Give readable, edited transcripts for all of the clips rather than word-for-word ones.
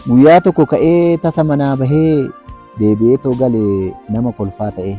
Guyyaa tokko ka'ee tasa manaa bahee deebi'eetoo galee nama kolfaa ta'e.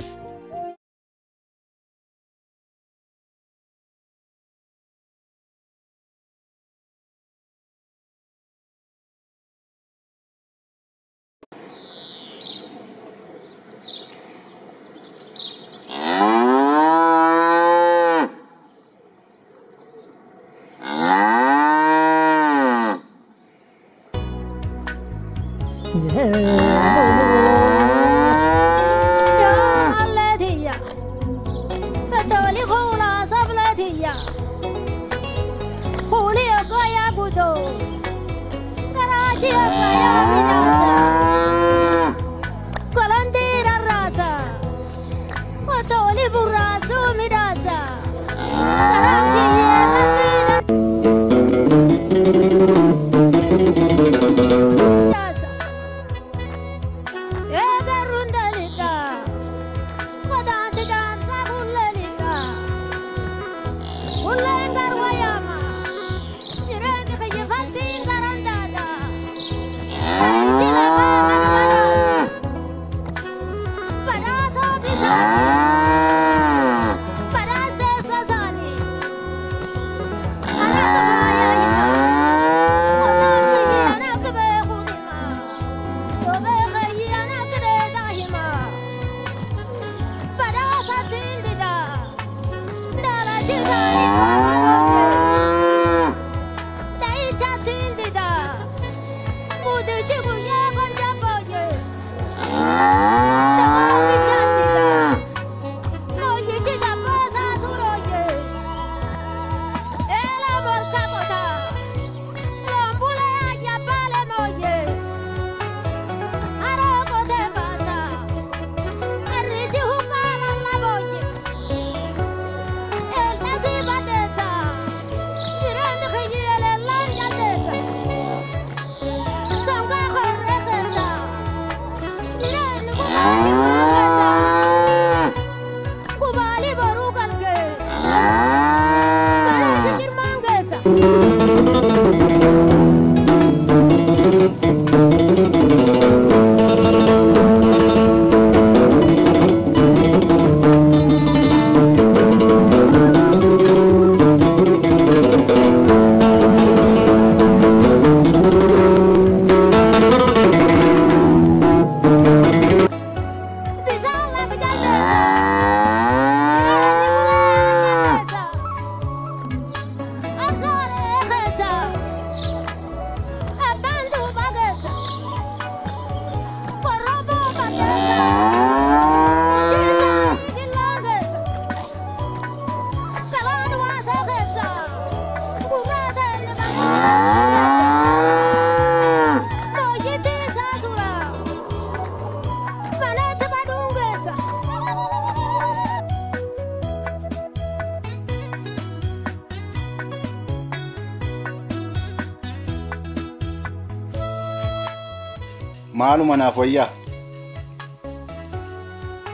Maaluma naaf wayyaa.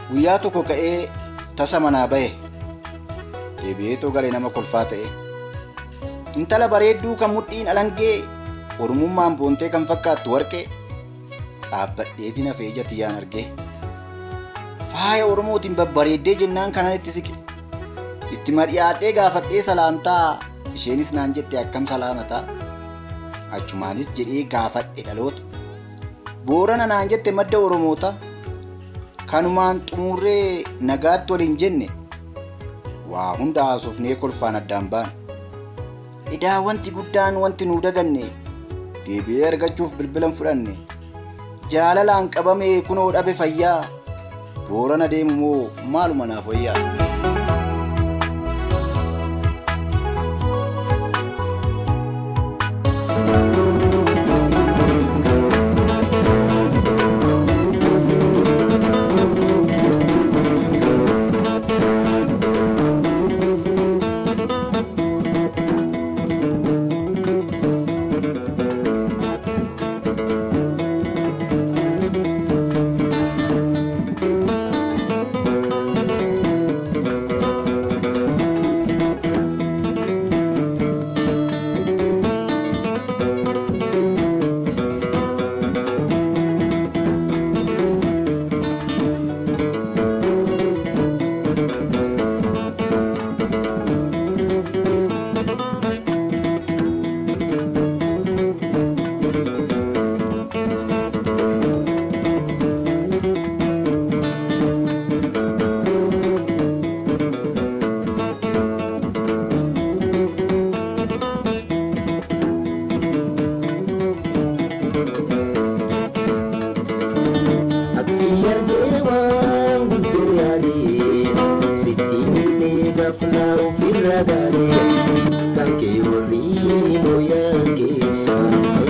Guyyaa tokko ka'ee tasa manaa bahe deebi'eetoo galee nama kolfaa ta'e. Intala bareedduu kan mudhiin alangee ormummaan boontee kan fakkaattu warqee dhaabbadheeti na feeja tiyyaan argee. Faaya Oromootiin babbareeddee jennaan kanan itti siqe. Itti madhiyaadhee gaafadhee salaamtaa isheenis naan jette akkam salaamataa. Achumaanis jedhee gaafadhe dhaloota. Boorana naan jette madda Oromoota. Kanumaan xumurree nagaatti waliin jenne waa hunda haasofnee kolfaan addaan baane. Idaa wanti guddaan wanti nuu daganne deebi'ee argachuuf bilbilan fudhanne. Jaalalaan qabamee kunoo dhabe fayyaa. Boorana deemu moo maaluma naaf wayyaa. moya keessa.